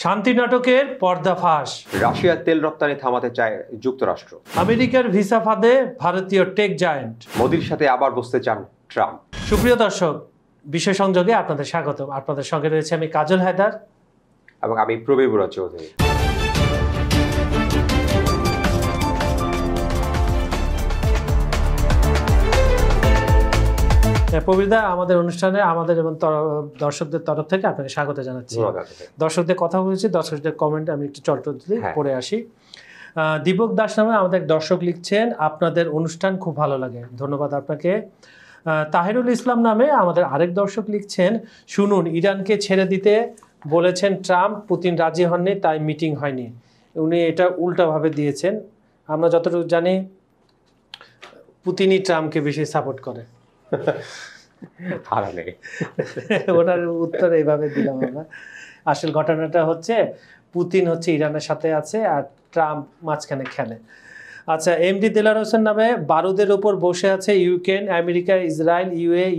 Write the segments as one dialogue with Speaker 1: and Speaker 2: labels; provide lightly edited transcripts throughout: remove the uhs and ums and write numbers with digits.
Speaker 1: শান্তি নাটকের পর্দাফাঁস।
Speaker 2: রাশিয়ার তেল রপ্তানি থামাতে চায় যুক্তরাষ্ট্র।
Speaker 1: আমেরিকার ভিসা ফাঁদে ভারতীয় টেক জায়ান্ট।
Speaker 2: মোদির সাথে আবার বসতে চান ট্রাম্প।
Speaker 1: সুপ্রিয় দর্শক, বিষয় সংযোগে আপনাদের স্বাগত। আপনাদের সঙ্গে রয়েছে আমি কাজল হায়দার
Speaker 2: এবং আমি প্রবীর বুড়া চৌধুরী।
Speaker 1: প্রবীরদা, আমাদের অনুষ্ঠানে আমাদের এবং দর্শকদের তরফ থেকে আপনাকে স্বাগত জানাচ্ছি। দর্শকদের কথা বলেছি, দর্শকদের কমেন্ট আমি একটু চট্ট পড়ে আসি। দীপক দাস নামে আমাদের দর্শক লিখছেন, আপনাদের অনুষ্ঠান খুব ভালো লাগে, ধন্যবাদ আপনাকে। তাহিরুল ইসলাম নামে আমাদের আরেক দর্শক লিখছেন, শুনুন, ইরানকে ছেড়ে দিতে বলেছেন ট্রাম্প, পুতিন রাজি হননি, তাই মিটিং হয়নি। উনি এটা উল্টাভাবে দিয়েছেন। আমরা যতটুকু জানি পুতিনই ট্রাম্পকে বেশি সাপোর্ট করে। ওনার উত্তর এইভাবে দিলাম আমরা। আসল ঘটনাটা হচ্ছে পুতিন হচ্ছে ইরানের সাথে আছে আর ট্রাম্প মাঝখানে খেলে। আচ্ছা, এমডি দেলার হোসেন নামে বারুদের উপর বসে আছে Ukraine, America, Israel,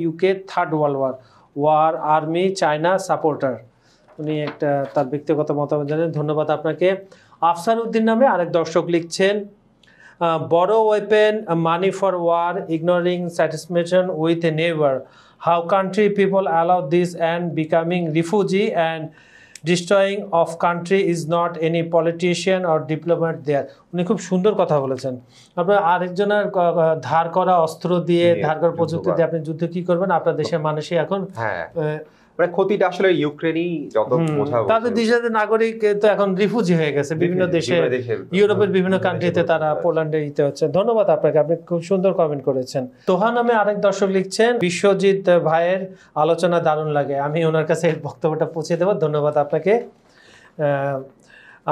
Speaker 1: UK, third world war, army, China supporter. উনি একটা তার ব্যক্তিগত মতামত জানেন, ধন্যবাদ আপনাকে। আফসার উদ্দিন নামে আরেক দর্শক লিখছেন, বড় weapon, money for war, ignoring satisfaction with a neighbour, how country people allow this and becoming refugee and destroying of country is not any politician or diplomat there. উনি খুব সুন্দর কথা বলেছেন। আপনার আরেকজনের ধার করা অস্ত্র দিয়ে, ধার করা প্রযুক্তি দিয়ে আপনি যুদ্ধ কি করবেন? আপনার দেশের মানুষই এখন
Speaker 2: ক্ষতিটা আসলে ইউক্রেনই যত বোঝা,
Speaker 1: তাদের দেশের নাগরিক তো এখন রিফিউজি হয়ে গেছে বিভিন্ন দেশে, ইউরোপের বিভিন্ন কান্ট্রিতে, তারা পোল্যান্ডে দিতে হচ্ছে। ধন্যবাদ আপনাকে, আপনি খুব সুন্দর কমেন্ট করেছেন। তোহা নামে আরেক দর্শক লিখছেন, বিশ্বজিৎ ভাইয়ের আলোচনা দারুণ লাগে, আমি ওনার কাছে বক্তব্যটা পৌঁছে দেবো, ধন্যবাদ আপনাকে।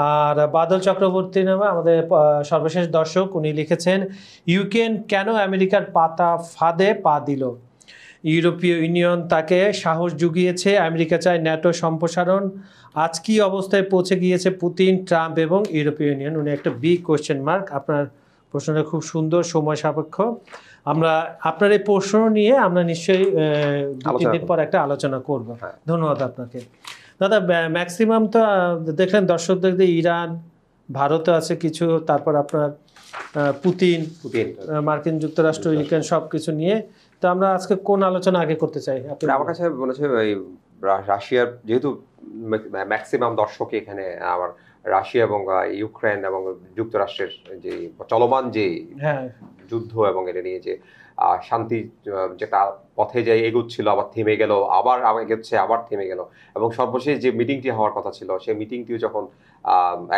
Speaker 1: আর বাদল চক্রবর্তী নামে আমাদের সর্বশেষ দর্শক, উনি লিখেছেন, ইউক্রেন কেন আমেরিকার পাতা ফাঁদে পা দিল? ইউরোপীয় ইউনিয়ন তাকে সাহস জুগিয়েছে, আমেরিকা চায় ন্যাটো সম্প্রসারণ। আজ কি অবস্থায় পৌঁছে গিয়েছে পুতিন, ট্রাম্প এবং ইউরোপীয় ইউনিয়ন? উনি একটা বিগ কোয়েশ্চেন মার্ক। আপনার প্রশ্নটা খুব সুন্দর, সময় সাপেক্ষ। আমরা আপনার এই প্রশ্ন নিয়ে আমরা নিশ্চয়ই 2-3 দিন পর একটা আলোচনা করব। ধন্যবাদ আপনাকে দাদা। ম্যাক্সিমাম তো দেখলেন দর্শকদের, ইরান, ভারতও আছে কিছু, তারপর আপনার পুতিন, মার্কিন যুক্তরাষ্ট্র, ইউক্রেন, সব কিছু নিয়ে। তো আমরা আজকে কোন আলোচনা আগে করতে চাই?
Speaker 2: আমার কাছে মনে হচ্ছে রাশিয়ার, যেহেতু ম্যাক্সিমাম দর্শক এখানে আবার রাশিয়া এবং ইউক্রেন এবং যুক্তরাষ্ট্রের যে চলমান যে যুদ্ধ এবং এটা নিয়ে যে শান্তি যেটা পথে যে এগোচ্ছিল, আবার থেমে গেল, আবার এগোচ্ছে, আবার থেমে গেল, এবং সর্বশেষ যে মিটিংটি হওয়ার কথা ছিল সেই মিটিংটিও যখন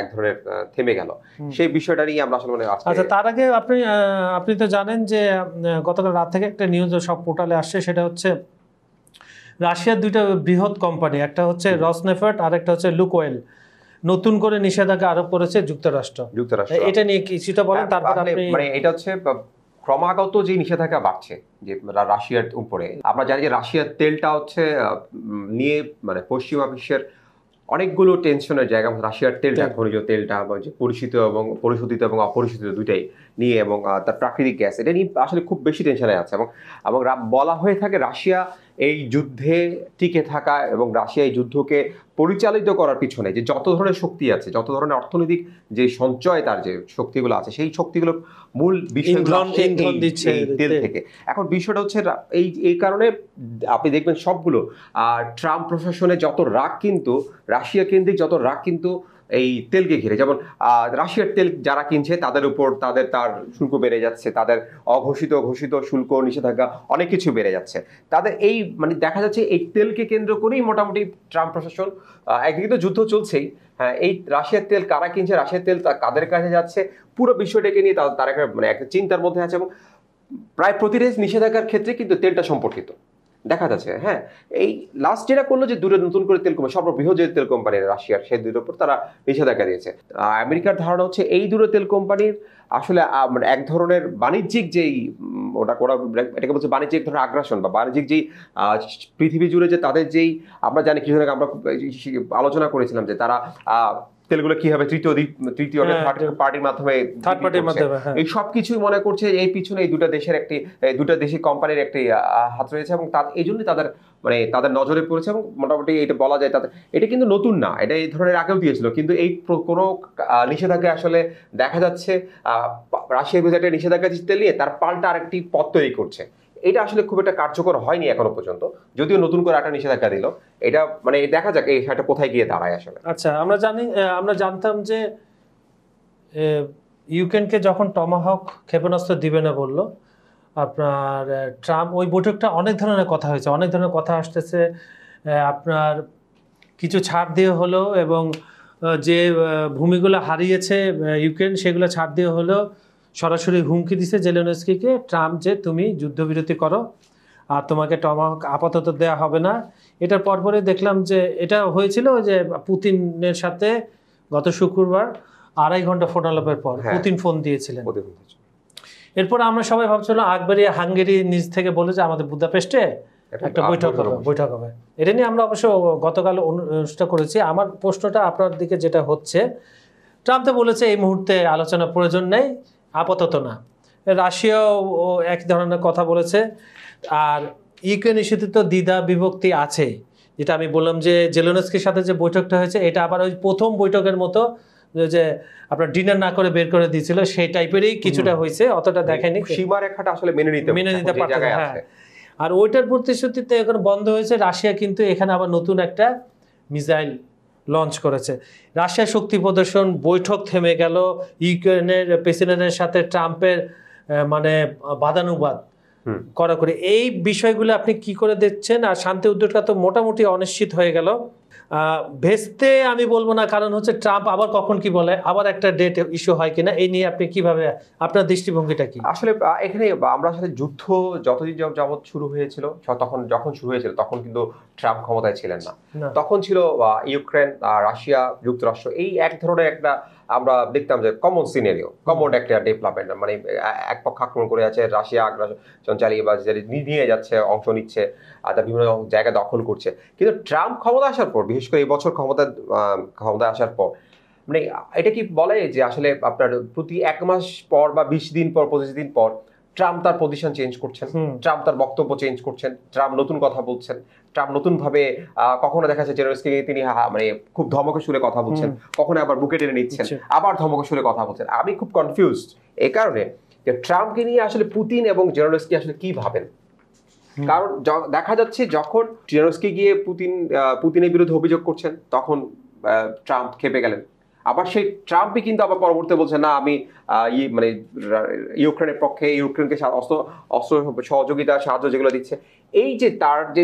Speaker 2: এক ধরনের থেমে গেল, সেই বিষয়টা নিয়ে আমরা আসলে
Speaker 1: আচ্ছা, তার আগে আপনি তো জানেন যে গতকাল রাত থেকে একটা নিউজ সব পোর্টালে আসছে, সেটা হচ্ছে রাশিয়ার 2টা বৃহৎ কোম্পানি, একটা হচ্ছে রসনেফট আর একটা হচ্ছে লুকওয়েল, নতুন করে নিষেধাজ্ঞা আরোপ করেছে যুক্তরাষ্ট্র। এটা নিয়ে কিছুটা বলেন, তারপর
Speaker 2: মানে এটা হচ্ছে ক্রমাগত যে নিষেধাজ্ঞা বাড়ছে যে রাশিয়ার উপরে। আমরা জানি যে রাশিয়ার তেলটা হচ্ছে নিয়ে মানে পশ্চিমা বিশ্বের অনেকগুলো টেনশনের জায়গা। রাশিয়ার তেলটা, খনিজ তেলটা, যে পরিশোধিত এবং অপরিশোধিত দুইটাই নিয়ে, এবং তার প্রাকৃতিক গ্যাস, এটা নিয়ে আসলে খুব বেশি টেনশনে আছে। এবং বলা হয়ে থাকে রাশিয়া এই যুদ্ধে টিকে থাকা এবং রাশিয়া এই যুদ্ধকে পরিচালিত করার পিছনে যে যত ধরনের শক্তি আছে, যত ধরনের অর্থনৈতিক যে সঞ্চয়, তার যে শক্তিগুলো আছে, সেই শক্তিগুলো মূল তেল থেকে। এখন বিষয়টা হচ্ছে এই কারণে আপনি দেখবেন সবগুলো ট্রাম্প প্রশাসনের যত রাগ, কিন্তু রাশিয়া কেন্দ্রিক যত রাগ কিন্তু এই তেলকে ঘিরে। যেমন রাশিয়ার তেল যারা কিনছে তাদের উপর তার শুল্ক বেড়ে যাচ্ছে, তাদের ঘোষিত শুল্ক, নিষেধাজ্ঞা, অনেক কিছু বেড়ে যাচ্ছে। তাদের এই মানে দেখা যাচ্ছে এই তেলকে কেন্দ্র করেই মোটামুটি ট্রাম্প প্রশাসন, একদিকে তো যুদ্ধ চলছেই, হ্যাঁ, এই রাশিয়ার তেল কারা কিনছে, রাশিয়ার তেল কাদের কাছে যাচ্ছে, পুরো বিষয়টাকে নিয়ে তারা মানে একটা চিন্তার মধ্যে আছে। এবং প্রায় প্রতিটি নিষেধাজ্ঞার ক্ষেত্রে কিন্তু তেলটা সম্পর্কিত দেখা যাচ্ছে। হ্যাঁ, এই লাস্ট যেটা করলো যে নতুন করে তেল কোম্পানি, সর্ববৃহৎ যে তেল কোম্পানি রাশিয়ার, সেই দুটোর উপর তারা নিষেধাজ্ঞা দিয়েছে। আমেরিকার ধারণা হচ্ছে এই দুটো তেল কোম্পানির আসলে মানে এক ধরনের বাণিজ্যিক যেই ওরা এটাকে বলছে বাণিজ্যিক ধরনের আগ্রাসন বা বাণিজ্যিক যেই পৃথিবী জুড়ে যে তাদের যেই আমরা জানি কিছু আগে আমরা আলোচনা করেছিলাম যে তারা তেলগুলো কিভাবে তৃতীয় পার্টির মাধ্যমে এই সবকিছুই মনে করছে এই পিছনে এই দুটা দেশি কোম্পানির একটি হাত রয়েছে এবং এই জন্যই তাদের নজরে পড়েছে এবং মোটামুটি এটা বলা যায় তাদের এটা কিন্তু নতুন না, এটা এই ধরনের আগেও দিয়েছিল, কিন্তু এই কোনো নিষেধাজ্ঞা আসলে দেখা যাচ্ছে রাশিয়ার বিরুদ্ধে একটা নিষেধাজ্ঞা দিতে নিয়ে তার পাল্টা আরেকটি পথ তৈরি করছে। এটা আসলে খুব একটা কার্যকর হয়নি এখনো পর্যন্ত, যদিও নতুন করে একটা নিষেধাজ্ঞা দিল। এটা মানে দেখা যাক এই বিষয়টা কোথায় গিয়ে দাঁড়ায় আসলে।
Speaker 1: আচ্ছা, আমরা জানতাম যে ইউক্রেনকে যখন টমাহক ক্ষেপণাস্ত্র দিবে না বললো আপনার ট্রাম্প, ওই বৈঠকটা অনেক ধরনের কথা হয়েছে, অনেক ধরনের কথা আসতেছে, আপনার কিছু ছাড় দিয়ে হলো এবং যে ভূমিগুলো হারিয়েছে ইউক্রেন সেগুলো ছাড় দিয়ে হলো, সরাসরি হুমকি দিছে জেলেনস্কিকে ট্রাম্প যে তুমি যুদ্ধবিরতি করো আর তোমাকে টমাহক আপাতত দেওয়া হবে না। এটার পরপরই দেখলাম যে এটা হয়েছিল যে পুতিনের সাথে গত শুক্রবার 2.5 ঘন্টা ফোন আলাপের পর পুতিন ফোন দিয়েছিলেন। এরপর আমরা সবাই ভাবছিলাম আকবরিয়া হাঙ্গেরি নিজ থেকে বলে যে আমাদের বুদাপেস্টে একটা বৈঠক হবে। এটা নিয়ে আমরা অবশ্য গতকাল অনুষ্ঠান করেছি। আমার প্রশ্নটা আপনার দিকে যেটা হচ্ছে, ট্রাম্প তো বলেছে এই মুহূর্তে আলোচনার প্রয়োজন নেই, আপাতত না। রাশিয়াও এক ধরনের কথা বলেছে। আর ইউক্রেন ইস্যুতে তো দ্বিধা বিভক্তি আছে, যেটা আমি বললাম যে জেলেনস্কির সাথে যে বৈঠকটা হয়েছে এটা আবার ওই প্রথম বৈঠকের মতো যে আপনার ডিনার না করে বের করে দিয়েছিল সেই টাইপেরই কিছুটা হয়েছে, অতটা দেখেনি।
Speaker 2: সীমারেখাটা আসলে মেনে নিতে পারছে।
Speaker 1: হ্যাঁ, আর ওইটার প্রতিশ্রুতিতে এখন বন্ধ হয়েছে। রাশিয়া কিন্তু এখানে আবার নতুন একটা মিসাইল লঞ্চ করেছে। রাশিয়ার শক্তি প্রদর্শন, বৈঠক থেমে গেল, ইউক্রেনের প্রেসিডেন্টের সাথে ট্রাম্পের মানে বাদানুবাদ কড়াকড়ি, এই বিষয়গুলো আপনি কি করে দেখছেন? আর শান্তি উদ্যোগটা তো মোটামুটি অনিশ্চিত হয়ে গেল। ভেস্তে আমি বলবো না, কারণ হচ্ছে ট্রাম্প আবার কখন কি বলে, আবার একটা ডেট ইস্যু হয় কিনা, এই নিয়ে আপনি কিভাবে, আপনার দৃষ্টিভঙ্গিটা কি?
Speaker 2: আসলে এখানে আমরা আসলে যুদ্ধ যতদিন যাবৎ শুরু হয়েছিল, যখন শুরু হয়েছিল তখন কিন্তু ট্রাম্প ক্ষমতায় ছিলেন না। তখন ছিল ইউক্রেন, রাশিয়া, যুক্তরাষ্ট্র, এই এক ধরনের একটা আমরা দেখতাম যে কমন সিনারিও, কমন একটা ডেভেলপমেন্ট, মানে এক পক্ষ আক্রমণ করে যাচ্ছে, রাশিয়া আগ্রাসন চালিয়ে বা নিয়ে যাচ্ছে, অংশ নিচ্ছে, তার বিভিন্ন জায়গা দখল করছে। কিন্তু ট্রাম্প ক্ষমতা আসার পর, বিশেষ করে এই বছর ক্ষমতায় আসার পর, মানে এটা কি বলে যে আসলে আপনার প্রতি 1 মাস পর বা 20 দিন পর 25 দিন পর ট্রাম্প তার পজিশন চেঞ্জ করছেন, ট্রাম্প তার বক্তব্য চেঞ্জ করছেন, ট্রাম্প নতুন কথা বলছেন, ট্রাম্প নতুন ভাবে কখনো দেখা যাচ্ছে জেলেনস্কিকে তিনি মানে খুব ধমকে সুরে কথা বলছেন, কখনো আবার বুকে টেনে নিচ্ছেন, আবার ধমকে সুরে কথা বলছেন। আমি খুব কনফিউজড এই কারণে যে ট্রাম্পকে নিয়ে আসলে পুতিন এবং জেলেনস্কি আসলে কি ভাবেন। কারণ দেখা যাচ্ছে যখন জেলেনস্কি গিয়ে পুতিনের বিরুদ্ধে অভিযোগ করছেন তখন ট্রাম্প খেপে গেলেন। আবার সেই ট্রাম্পই কিন্তু আবার পরবর্তী বলছে না আমি মানে ইউক্রেনের পক্ষে, ইউক্রেনকে অস্ত্র সহযোগিতা সাহায্য যেগুলো দিচ্ছে, এই যে তার যে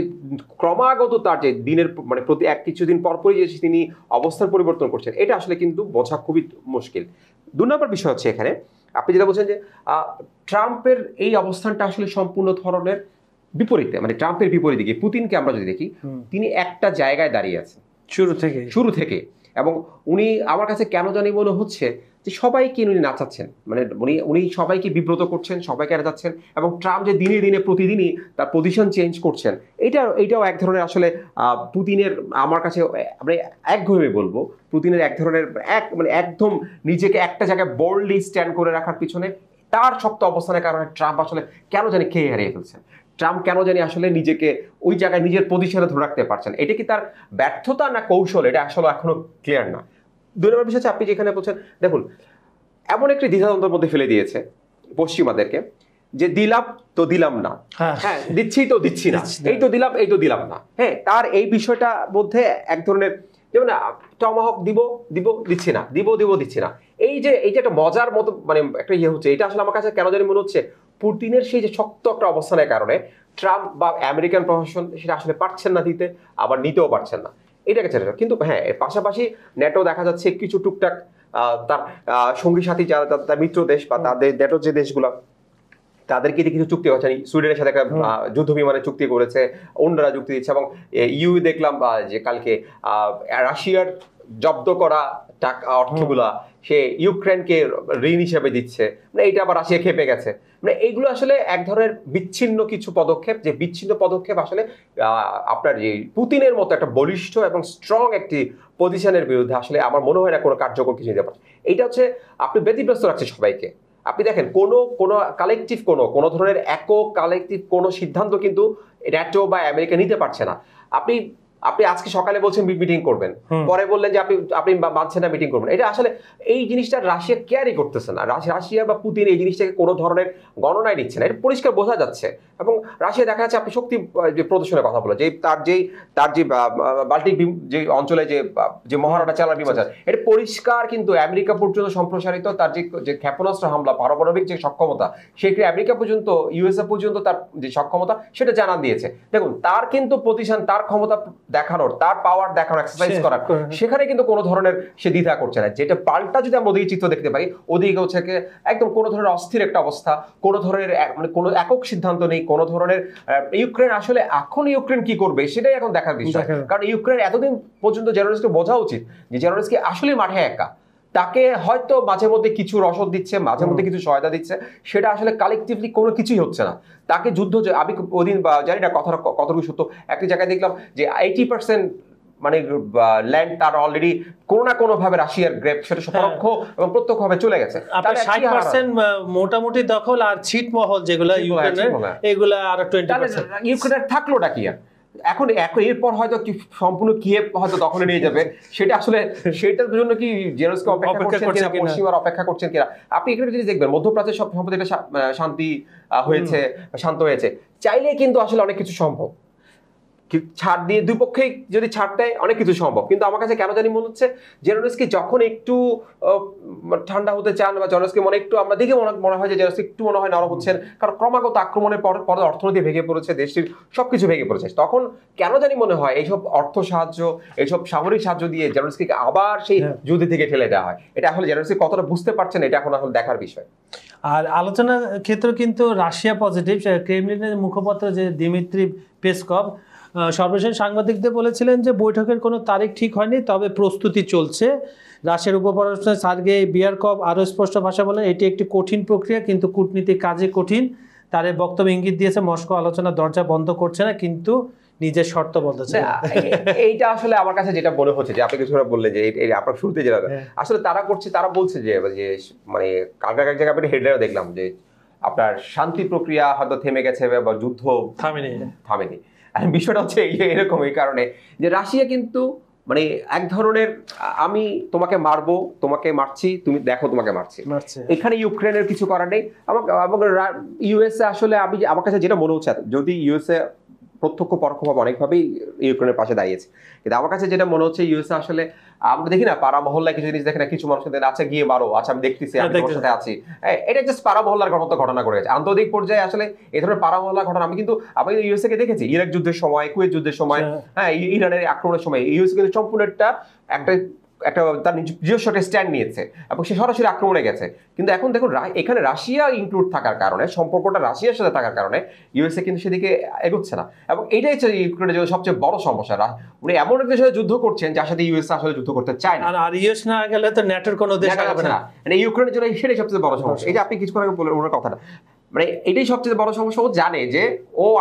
Speaker 2: ক্রমাগত তার যে দিনের মানে প্রতি কিছুদিন পরপরই যে তিনি অবস্থান পরিবর্তন করছেন, এটা আসলে কিন্তু বোঝা খুবই মুশকিল। 2 নম্বর বিষয় হচ্ছে এখানে আপনি যেটা বলছেন যে ট্রাম্পের এই অবস্থানটা আসলে সম্পূর্ণ ধরনের বিপরীতে, মানে ট্রাম্পের বিপরীতে গিয়ে পুতিনকে আমরা যদি দেখি, তিনি একটা জায়গায় দাঁড়িয়ে আছেন শুরু থেকে এবং উনি আমার কাছে কেন জানি মনে হচ্ছে যে সবাইকে উনি নাচাচ্ছেন, মানে উনি সবাইকে বিব্রত করছেন, সবাইকে নাচাচ্ছেন, এবং ট্রাম্প যে দিনে দিনে প্রতিদিনই তার পজিশন চেঞ্জ করছেন, এইটাও এক ধরনের আসলে পুতিনের, আমার কাছে আমরা একঘরে বলবো পুতিনের এক ধরনের মানে একদম নিজেকে একটা জায়গায় বোল্ডলি স্ট্যান্ড করে রাখার পিছনে তার শক্ত অবস্থানের কারণে ট্রাম্প আসলে কেন জানি খেয়ে হারিয়ে ফেলছেন। ট্রাম্প কেন জানি আসলে নিজেকে ওই জায়গায় নিজের পজিশনে ধরে রাখতে পারছেন। এটা কি তার ব্যর্থতা না কৌশল, এটা আসলে এখনো ক্লিয়ার না। 2 নম্বর বিষয় হচ্ছে আপনি যেখানে বলছেন, দেখুন এমন একটি দ্বিধাদ্বন্দ্বের মধ্যে ফেলে দিয়েছে পশ্চিমাদেরকে যে দিলাম তো দিলাম না, হ্যাঁ দিচ্ছি তো দিচ্ছি না, এই তো দিলাম না, হ্যাঁ তার এই বিষয়টার মধ্যে এক ধরনের যেমন টমাহক দিচ্ছি না, দিচ্ছি না, এই যে একটা মজার মতো মানে একটা ইয়ে হচ্ছে। এটা আসলে আমার কাছে কেন জানি মনে হচ্ছে পুতিনের সেই যে শক্ত একটা অবস্থানের কারণে ট্রাম্প বা আমেরিকান প্রশাসন সেটা আসলে পারছেন না দিতে, আবার নিতেও পারছেন না, এটাকে ছেড়ে। কিন্তু হ্যাঁ এর পাশাপাশি ন্যাটো দেখা যাচ্ছে কিছু টুকটাক তার সঙ্গী সাথী যারা তার মিত্র দেশ বা তাদের ন্যাটোর যে দেশগুলো তাদেরকে কিছু চুক্তি হচ্ছে, সুইডেনের সাথে একটা যুদ্ধ বিমানের চুক্তি করেছে, অন্যরা চুক্তি দিচ্ছে, এবং ইউ দেখলাম যে কালকে রাশিয়ার জব্দ করা টাকা অর্থগুলা সে ইউক্রেনকে ঋণ হিসেবে দিচ্ছে, মানে এটা আবার রাশিয়া খেপে গেছে। মানে এইগুলো আসলে এক ধরনের বিচ্ছিন্ন কিছু পদক্ষেপ, যে বিচ্ছিন্ন পদক্ষেপ আসলে আপনার যে পুতিনের মতো একটা বলিষ্ঠ এবং স্ট্রং একটি পজিশনের বিরুদ্ধে আসলে আমার মনে হয় না কোনো কার্যকর কিছু নিতে পারছে। এইটা হচ্ছে আপনি ব্যতিব্যস্ত রাখছে সবাইকে। আপনি দেখেন কোনো কালেকটিভ কোনো ধরনের একক কালেকটিভ কোনো সিদ্ধান্ত কিন্তু ন্যাটো বা আমেরিকা নিতে পারছে না। আপনি আজকে সকালে বলছেন মিটিং করবেন, পরে বললেন যে আপনি মানছেন না মিটিং করবেন। এটা আসলে এই জিনিসটা রাশিয়া কেয়ারই করতেছে না। রাশিয়া বা পুতিন এই জিনিসটাকে কোনো ধরনের গণনায় নিচ্ছে না, এটা পরিষ্কার বোঝা যাচ্ছে। এবং রাশিয়া দেখা যাচ্ছে আপনি শক্তি প্রদর্শনের কথা বলে, যে তার যে বাল্টিক যে অঞ্চলে যে মহারানা চালার বিমান, এটা পরিষ্কার কিন্তু আমেরিকা পর্যন্ত সম্প্রসারিত। তার যে ক্ষেপণাস্ত্র হামলা, পারমাণবিক যে সক্ষমতা, সেক্ষেত্রে আমেরিকা পর্যন্ত, ইউএসএ পর্যন্ত তার যে সক্ষমতা সেটা জানান দিয়েছে। দেখুন, তার কিন্তু প্রতিষ্ঠান, তার ক্ষমতা দেখানোর, তার পাওয়ার দেখানোর, এক্সারসাইজ করার, সেখানে কিন্তু কোনো ধরনের সে দ্বিধা করছে না। যেটা পাল্টা যদি আমরা ওদিকে চিত্র দেখতে পারি, ওদিকে হচ্ছে একদম কোনো ধরনের অস্থির একটা অবস্থা, কোনো ধরনের মানে কোনো একক সিদ্ধান্ত নেই, কোনো ধরনের ইউক্রেন আসলে এখন ইউক্রেন কি করবে সেটাই এখন দেখার বিষয়। কারণ ইউক্রেন এতদিন পর্যন্ত জেলেনস্কি বোঝা উচিত যে জেলেনস্কি আসলে মাঠে একা। তাকে হয়তো মাঝে মধ্যে কিছু রসদ দিচ্ছে, মাঝে মধ্যে কিছু সহায়তা দিচ্ছে, সেটা আসলে কালেকটিভলি কোনো কিছুই হচ্ছে না। তাকে যুদ্ধ, আমি ওদিন জানি না কথাটা কতটুকু সত্য, একটি জায়গায় দেখলাম যে 80% মানে ল্যান্ড তার অলরেডি কোনো না কোনো ভাবে রাশিয়ার গ্রেপ, সেটা পরোক্ষ এবং প্রত্যক্ষভাবে চলে গেছে।
Speaker 1: 60% মোটামুটি দখল, আর ছিটমহল যেগুলো ইউক্রেনের, এগুলো আর 20%।
Speaker 2: ইউক্রেনের থাকলোটা কি আর এখন এরপর হয়তো কি সম্পূর্ণ কিয়েভ হয়তো দখলে নিয়ে যাবে, সেটা আসলে সেটার জন্য কি জেলেনস্কি অপেক্ষা করছেন কিনা, পশ্চিমারা অপেক্ষা করছেন কিনা। আপনি এখানে যদি দেখবেন মধ্যপ্রাচ্যের সব সম্পত্তি শান্তি হয়েছে, শান্ত হয়েছে, চাইলে কিন্তু আসলে অনেক কিছু সম্ভব। ছাড় দিয়ে দুই পক্ষেই যদি ছাড় দেয় অনেক কিছু সম্ভব। কিন্তু আমার কাছে কেন জানি মনে হচ্ছে জেলেনস্কি যখন একটু ঠান্ডা হতে চান, বা জেলেনস্কি মনে একটু, আমরা দেখে মনে হয় যে জেলেনস্কি একটু মনে হয় নরম হচ্ছেন, কারণ ক্রমাগত আক্রমণের পর অর্থনীতি ভেঙে পড়েছে, দেশটির সবকিছু ভেঙে পড়েছে। তখন কেন জানি মনে হয় এইসব অর্থ সাহায্য, এইসব সামরিক সাহায্য দিয়ে জেলেনস্কিকে আবার সেই যুদ্ধ থেকে ঠেলে দেওয়া হয়। এটা আসলে জেলেনস্কি কতটা বুঝতে পারছেন, এটা এখন আসলে দেখার বিষয়।
Speaker 1: আর আলোচনার ক্ষেত্রে কিন্তু রাশিয়া পজিটিভ। ক্রেমলিনের মুখপাত্র যে দিমিত্রি পেসকভ সর্বশেষ সাংবাদিকদের বলেছিলেন যে বৈঠকের কোনো তারিখ ঠিক হয়নি, তবে প্রস্তুতি চলছে। রাশিয়ার উপপরাষ্ট্র সার্গেই বিয়ারকভ আরও স্পষ্ট ভাষা বলেন, এটি একটি কঠিন প্রক্রিয়া, কিন্তু কূটনীতিক কাজে কঠিন। তার এই বক্তব্য ইঙ্গিত দিয়েছে মস্কো আলোচনার দরজা বন্ধ করছে না, কিন্তু নিজের শর্ত বলতেছে।
Speaker 2: এইটা আসলে আমার কাছে যেটা মনে হচ্ছে, যে আপনি কিছু বললেন যে আপনার শুরুতে যেটা আসলে তারা করছে, তারা বলছে যে মানে কার জায়গায় আপনি হেডলাইনও দেখলাম যে আপনার শান্তি প্রক্রিয়া হয়তো থেমে গেছে বা যুদ্ধ থামেনি। বিষয়টা হচ্ছে এরকম, এই কারণে যে রাশিয়া কিন্তু মানে এক ধরনের আমি তোমাকে মারবো, তোমাকে মারছি, তুমি দেখো তোমাকে মারছি। এখানে ইউক্রেনের কিছু করার নেই। ইউএসএ আসলে আমার কাছে যেটা মনে হচ্ছে, যদি ইউএসএ প্রত্যক্ষ পরোক্ষভাবে অনেকভাবেই ইউক্রেনের পাশে দাঁড়িয়েছে, কিন্তু আমার কাছে যেটা মনে হচ্ছে ইউএসএ আসলে, আমরা দেখি না পাড়া মহল্লায় কিছু জিনিস দেখি না, কিছু মানুষের আচ্ছা গিয়ে মারো, আচ্ছা আমি দেখতেছি, আমি তোমার সাথে আছি, এটা জাস্ট পাড়া মহল্লার মতো ঘটনা করে গেছে। আন্তর্জাতিক পর্যায়ে আসলে এই ধরনের পাড়া মহল্লার ঘটনা আমি কিন্তু ইউএসএ কে দেখেছি ইরাক যুদ্ধের সময়, কুয়েত যুদ্ধের সময়, হ্যাঁ ইরানের আক্রমণের সময় ইউএসএ কিন্তু সম্পূর্ণ একটা তার নিজস্ব স্ট্যান্ড নিয়েছে এবং সে সরাসরি আক্রমণে গেছে। কিন্তু এখন দেখুন এখানে রাশিয়া ইনক্লুড থাকার কারণে, সম্পর্কটা রাশিয়ার সাথে থাকার কারণে ইউএসএ কিন্তু সেদিকে এগোচ্ছে না। এবং এটাই হচ্ছে ইউক্রেনের জন্য সবচেয়ে বড় সমস্যা। উনি এমন একটা সাথে যুদ্ধ করছেন যার সাথে ইউএসএ আসলে যুদ্ধ করতে চায় না, আর ইউএস না গেলে তো ন্যাটোর কোনো দেশ আগাবে না। মানে ইউক্রেনের জন্য সেটাই সবচেয়ে বড় সমস্যা। এই যে আপনি কিছু আগে বললেন ওনার কথাটা, মানে এটাই সবচেয়ে বড় সমস্যা। ও জানে যে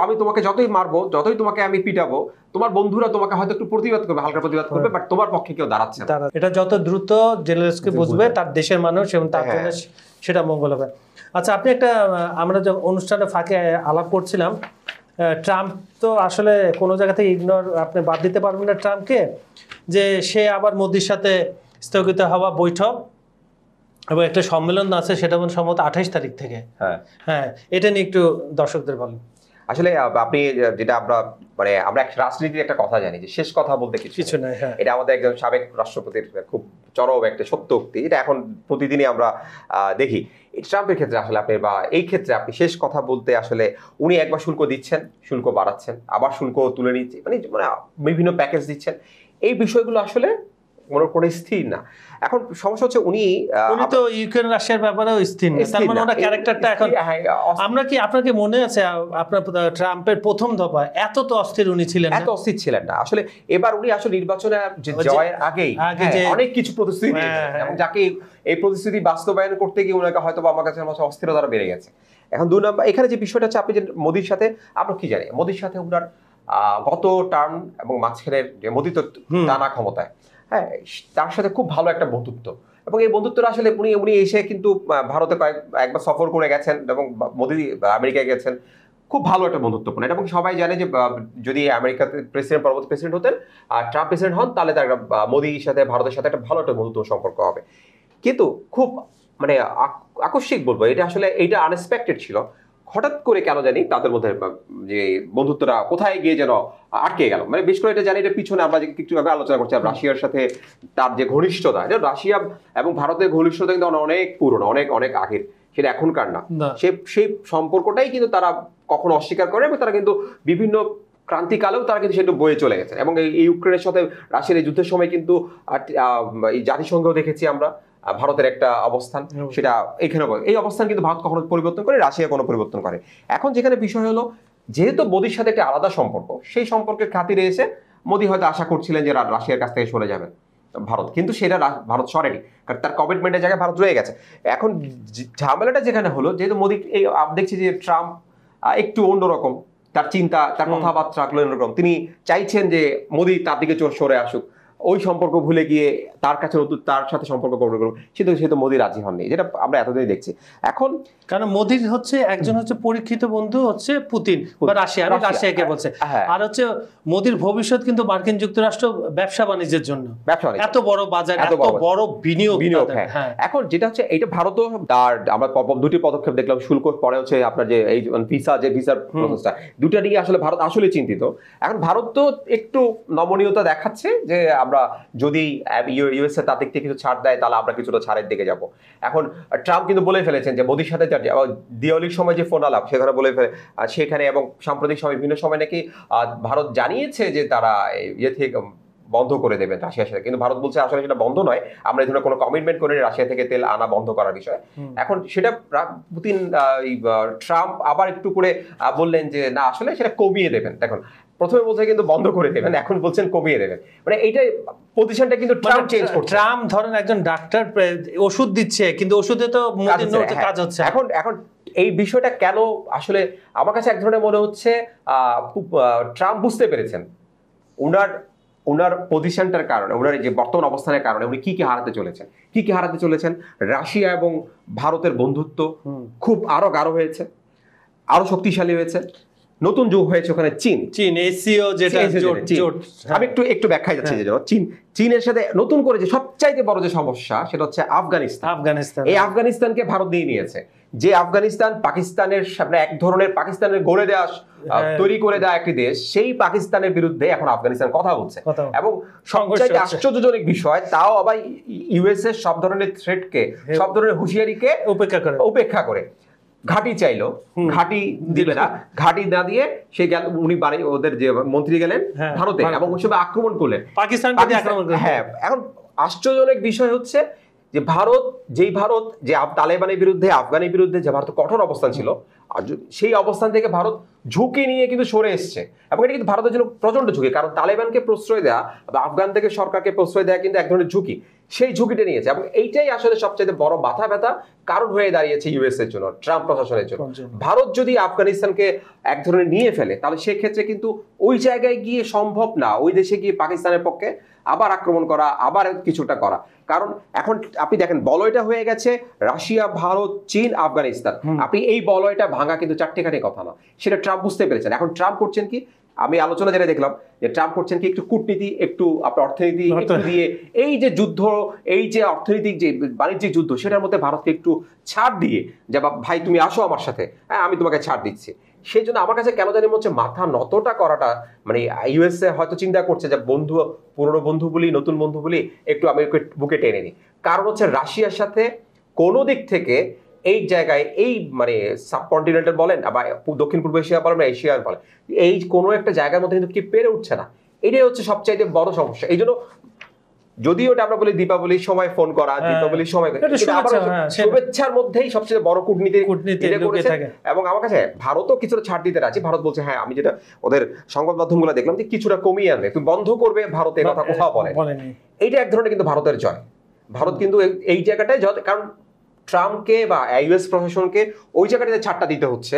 Speaker 2: আমি তোমাকে যতই মারবো, যতই তোমাকে আমি পিটাবো, তোমার বন্ধুরা তোমাকে হয়তো একটু প্রতিবাদ করবে, হালকা প্রতিবাদ করবে, বাট তোমার পক্ষে কেউ দাঁড়াচ্ছে না। এটা যত দ্রুত জেলেনস্কি বুঝবে, তার দেশের মানুষ এবং তার জন্য সেটা মঙ্গল হবে। আচ্ছা, আপনি আমরা যে অনুষ্ঠানে ফাঁকে আলাপ করছিলাম, ট্রাম্প তো আসলে কোনো জায়গা থেকে আপনি বাদ দিতে পারবেন না ট্রাম্পকে, যে সে আবার মোদির সাথে স্থগিত হওয়া বৈঠক এবং একটা সম্মেলন আছে, সেটা সম্ভবত 28 তারিখ থেকে। হ্যাঁ, এটা নিয়ে একটু দর্শকদের বলেন। আসলে আপনি যেটা আমরা রাজনীতির একটা কথা জানি যে শেষ কথা বলতে কিছু নাই। এটা আমাদের একজন সাবেক রাষ্ট্রপতির খুব চরম একটা সত্য উক্তি, এটা এখন প্রতিদিনই আমরা দেখি। ট্রাম্পের ক্ষেত্রে আসলে এই ক্ষেত্রে আপনি শেষ কথা বলতে আসলে উনি একবার শুল্ক দিচ্ছেন, শুল্ক বাড়াচ্ছেন, আবার শুল্ক তুলে নিচ্ছে, মানে বিভিন্ন প্যাকেজ দিচ্ছেন। এই বিষয়গুলো আসলে কোনো স্থির না। এখন সমস্যা হচ্ছে উনি
Speaker 1: তো ইউক্রেন রাশিয়ার ব্যাপারেও স্থির না, তার মানে ওনার ক্যারেক্টারটা এখন আপনার কি মনে আছে আপনার ট্রাম্পের প্রথম দফা এত তো অস্থির উনি ছিলেন না?
Speaker 2: এত অস্থির ছিলেন না আসলে। এবার উনি আসলে নির্বাচনে জয়ের আগেই অনেক কিছু প্রতিশ্রুতি দিয়েছেন এবং যাকে এই প্রতিশ্রুতি বাস্তবায়ন করতে গিয়ে ওনাকে হয়তো আমার কাছে অস্থিরতা বেড়ে গেছে। এখন 2 নম্বর এখানে যে বিষয়টা হচ্ছে, আপনি যে মোদির সাথে আমরা কি জানি, মোদির সাথে ওনার গত টার্ম এবং মাঝখানের যে মোদি তো টানা ক্ষমতায়, হ্যাঁ, তার সাথে খুব ভালো একটা বন্ধুত্ব, এবং এই বন্ধুত্বটা আসলে উনি এসে কিন্তু ভারতে একবার সফর করে গেছেন এবং মোদি আমেরিকায় গেছেন, খুব ভালো একটা বন্ধুত্বপূর্ণ। এবং সবাই জানে যে যদি আমেরিকাতে পরবর্তী প্রেসিডেন্ট হতেন আর ট্রাম্প প্রেসিডেন্ট হন, তাহলে তার মোদির সাথে ভারতের সাথে একটা ভালো একটা বন্ধুত্ব সম্পর্ক হবে। কিন্তু খুব মানে আকস্মিক বলবো, এটা আনএক্সপেক্টেড ছিল। হঠাৎ করে কেন জানি তাদের মধ্যে যে বন্ধুত্বটা কোথায় গিয়ে যেন আটকে গেল। মানে বেশ করে এটা জানি, এটা পিছনে আমরা কিছু আলোচনা করছি রাশিয়ার সাথে তার যে ঘনিষ্ঠতা, রাশিয়া এবং ভারতের ঘনিষ্ঠতা কিন্তু অনেক পুরনো, অনেক অনেক আগের, সেটা এখনকার না। সেই সম্পর্কটাই কিন্তু তারা কখনো অস্বীকার করে, এবং তারা কিন্তু বিভিন্ন ক্রান্তিকালেও তারা কিন্তু সেটা বয়ে চলে গেছে। এবং এই ইউক্রেনের সাথে রাশিয়ার এই যুদ্ধের সময় কিন্তু এই জাতিসংঘেও দেখেছি আমরা ভারতের একটা অবস্থান, সেটা এখানে এই অবস্থান কিন্তু ভারত কখনো পরিবর্তন করে, রাশিয়া কোনো পরিবর্তন করে। এখন যেখানে বিষয় হলো, যেহেতু মোদির সাথে একটা আলাদা সম্পর্ক, সেই সম্পর্কের খাতিরে এসে মোদি হয়তো আশা করছিলেন যে রাশিয়ার কাছ থেকে সরে যাবেন ভারত, কিন্তু সেটা ভারত সরেনি, কারণ তার কমিটমেন্টের জায়গায় ভারত রয়ে গেছে। এখন ঝামেলাটা যেখানে হলো, যেহেতু মোদি দেখছি যে ট্রাম্প একটু অন্যরকম, তার চিন্তা, তার কথাবার্তা অন্যরকম, তিনি চাইছেন যে মোদি তার দিকে সরে আসুক, ওই সম্পর্ক ভুলে গিয়ে তার সাথে সম্পর্ক করবে, সেহেতু মোদি রাজি হননি, যেটা আমরা এতদিন দেখছি। এখন
Speaker 1: কারণ মোদির একজন পরীক্ষিত বন্ধু হচ্ছে পুতিন বা রাশিয়া, আমি রাশিয়াকে বলছে, আর হচ্ছে মোদির ভবিষ্যৎ কিন্তু মার্কিন যুক্তরাষ্ট্র ব্যবসা বাণিজ্যের জন্য, এত বড় বাজার, এত বড় বিনিয়োগ।
Speaker 2: এখন যেটা হচ্ছে, এটা ভারতও তার আমরা দুটি পদক্ষেপ দেখলাম, শুল্ক পরে হচ্ছে আপনার যে এই ভিসার প্রসেসটা, দুটা নিয়ে আসলে ভারত আসলে চিন্তিত। এখন ভারত তো একটু নমনীয়তা দেখাচ্ছে যে আমরা যদি ইউএসএ তার দিক থেকে কিছু ছাড় দেয়, তাহলে আমরা কিছুটা ছাড়ের দিকে যাব। এখন ট্রাম্প কিন্তু বলে ফেলেছেন যে মোদির সাথে দিওয়ালির সময় যে ফোন আলাপ, সেখানে এবং সাম্প্রতিক সময় বিভিন্ন সময় নাকি ভারত জানিয়েছে যে তারা থেকে বন্ধ করে দেবেন রাশিয়ার সাথে, কিন্তু ভারত বলছে আসলে সেটা বন্ধ নয়, আমরা এই ধরনের কোনো কমিটমেন্ট করিনি রাশিয়া থেকে তেল আনা বন্ধ করার বিষয়। এখন সেটা পুতিন ট্রাম্প আবার একটু করে বললেন যে না, আসলে সেটা কমিয়ে দেবেন। দেখুন, প্রথমে বলছে কিন্তু বন্ধ করে দেবেন, এখন বলছেন কমিয়ে দেবেন, মানে এইটাই পজিশনটা কিন্তু ট্রাম্প চেঞ্জ করছে।
Speaker 1: ট্রাম্প ধরেন একজন ডাক্তার ওষুধ দিচ্ছে, কিন্তু ওষুধে তো কাজ হচ্ছে।
Speaker 2: এখন এই বিষয়টা কেন আসলে আমার কাছে এক ধরনের মনে হচ্ছে, ট্রাম্প বুঝতে পেরেছেন উনার পজিশনটার কারণে, উনার যে বর্তমান অবস্থানের কারণে উনি কি হারাতে চলেছেন। রাশিয়া এবং ভারতের বন্ধুত্ব খুব আরো গাঢ় হয়েছে, আরো শক্তিশালী হয়েছে, নতুন যোগ হয়েছে ওখানে চীন এসিও, যেটা আমি একটু ব্যাখ্যায় যাচ্ছি। যে চীনের সাথে নতুন করে যে সবচাইতে বড় যে সমস্যা, সেটা হচ্ছে আফগানিস্তান। এই আফগানিস্তানকে ভারত নিয়ে নিয়েছে, যে আফগানিস্তান পাকিস্তানের সামনে এক ধরনের পাকিস্তানের গড়ে দেওয়া তৈরি করে দেওয়া একটি দেশ, সেই পাকিস্তানের বিরুদ্ধে এখন আফগানিস্তান কথা বলছে। এবং সবচাইতে আশ্চর্যজনক বিষয়, তাও আবার ইউএসএ সব ধরনের থ্রেটকে, সব ধরনের হুঁশিয়ারিকে উপেক্ষা করে ঘাঁটি চাইলো, ঘাঁটি দিবে না, ঘাঁটি না দিয়ে সে গেল, উনি ওদের যে মন্ত্রী গেলেন ভারতে এবং ওই সময় আক্রমণ করলেন পাকিস্তানকে। হ্যাঁ, এখন আশ্চর্যজনক বিষয় হচ্ছে যে ভারত যে তালেবানের বিরুদ্ধে, আফগানের বিরুদ্ধে যে ভারত কঠোর অবস্থান ছিল, সেই অবস্থান থেকে ভারত ঝুঁকি নিয়ে কিন্তু সরে এসছে। এবং এটা কিন্তু ভারতের জন্য প্রচন্ড ঝুঁকি, কারণ তালেবানকে প্রশ্রয় দেওয়া বা আফগান থেকে সরকারকে প্রশ্রয় দেওয়া কিন্তু এক ধরনের ঝুঁকি, সেই ঝুঁকিটা নিয়েছে। এবং এইটাই আসলে সবচেয়ে বড় ব্যথা কারণ হয়ে দাঁড়িয়েছে ইউএস এর জন্য, ট্রাম্প প্রশাসনের জন্য। ভারত যদি আফগানিস্তানকে এক ধরনের নিয়ে ফেলে, তাহলে সেক্ষেত্রে কিন্তু ওই জায়গায় গিয়ে সম্ভব না ওই দেশে গিয়ে পাকিস্তানের পক্ষে আবার আক্রমণ করা, আবার কিছুটা করা। কারণ এখন আপনি দেখেন, বলয়টা হয়ে গেছে রাশিয়া, ভারত, চীন, আফগানিস্তান। আপনি এই বলয়টা ভাঙা কিন্তু চারটেখানি কথা না, সেটা ট্রাম্প বুঝতে পেরেছেন। এখন ট্রাম্প করছেন কি, আমি আলোচনা যেটা দেখলাম যে ট্রাম্প করছেন কি, একটু কূটনীতি, একটু আপনার অর্থনীতি দিয়ে এই যে যুদ্ধ, এই যে অর্থনৈতিক যে বাণিজ্যিক যুদ্ধ, সেটার মধ্যে ভারতকে একটু ছাড় দিয়ে যে ভাই তুমি আসো আমার সাথে, হ্যাঁ আমি তোমাকে ছাড় দিচ্ছি। সেই জন্য আমার কাছে কেন জানি মনে হচ্ছে মাথা নতটা করাটা, মানে ইউএসএ হয়তো চিন্তা করছে যে পুরনো বন্ধু বলি, নতুন বন্ধু বলি, একটু আমি বুকে টেনে নিই। কারণ হচ্ছে রাশিয়ার সাথে কোনো দিক থেকে এই জায়গায়, এই মানে সাবকন্টিনেন্টাল বলেন বা দক্ষিণ পূর্ব এশিয়া বলেন বা এশিয়ার বলেন, এই কোনো একটা জায়গার মধ্যে কিন্তু কি পেরে উঠছে না। এটাই হচ্ছে সবচাইতে বড় সমস্যা। এই জন্য যদিও এটা আমরা বলি দীপাবলির সময় ফোন করা, দীপাবলির সময় শুভেচ্ছার মধ্যেই সবচেয়ে বড় কূটনীতি এবং আমার কাছে ভারতও কিছুটা ছাড় দিতে রাজি। ভারত বলছে হ্যাঁ, আমি যেটা ওদের সংবাদ মাধ্যমগুলো দেখলাম যে কিছুটা কমিয়ে আনবে, তুমি বন্ধ করবে, ভারত এই কথা কোথাও বলে। এইটা এক ধরনের কিন্তু ভারতের জয়। ভারত কিন্তু এই জায়গাটায়, কারণ ট্রাম্পকে বা ইউএস প্রশাসনকে ওই জায়গাটাতে ছাড়টা দিতে হচ্ছে,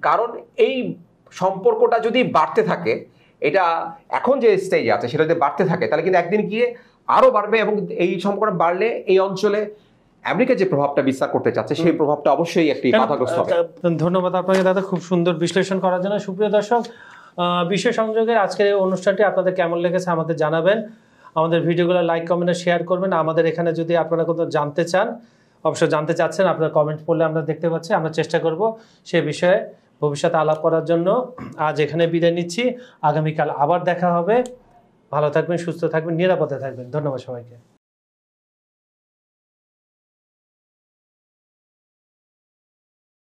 Speaker 2: কারণ এই সম্পর্কটা যদি বাড়তে থাকে, এটা এখন যে স্টেজে আছে সেটা যদি বাড়তে থাকে, তাহলে কিন্তু একদিন গিয়ে আরো বাড়বে এবং এই সম্পর্কটা বাড়লে এই অঞ্চলে আমেরিকা যে প্রভাবটা বিস্তার করতে চাচ্ছে সেই প্রভাবটা অবশ্যই একটি বাধাগ্রস্ত হবে।
Speaker 1: ধন্যবাদ আপনাকে দাদা, খুব সুন্দর বিশ্লেষণ করার জন্য। সুপ্রিয় দর্শক, বিশ্ব সংযোগের আজকের এই অনুষ্ঠানটি আপনাদের কেমন লেগেছে আমাদের জানাবেন। আমাদের ভিডিওগুলো লাইক, কমেন্টে শেয়ার করবেন। আমাদের এখানে যদি আপনারা কোথাও জানতে চান, অবশ্যই জানতে চাচ্ছেন, আপনারা কমেন্ট করলে আমরা দেখতে পাচ্ছি, আমরা চেষ্টা করব সে বিষয়ে ভবিষ্যতে আলাপ করার জন্য। আজ এখানে বিদায় নিচ্ছি, আগামীকাল আবার দেখা হবে। ভালো থাকবেন, সুস্থ থাকবেন, নিরাপদে থাকবেন। ধন্যবাদ সবাইকে।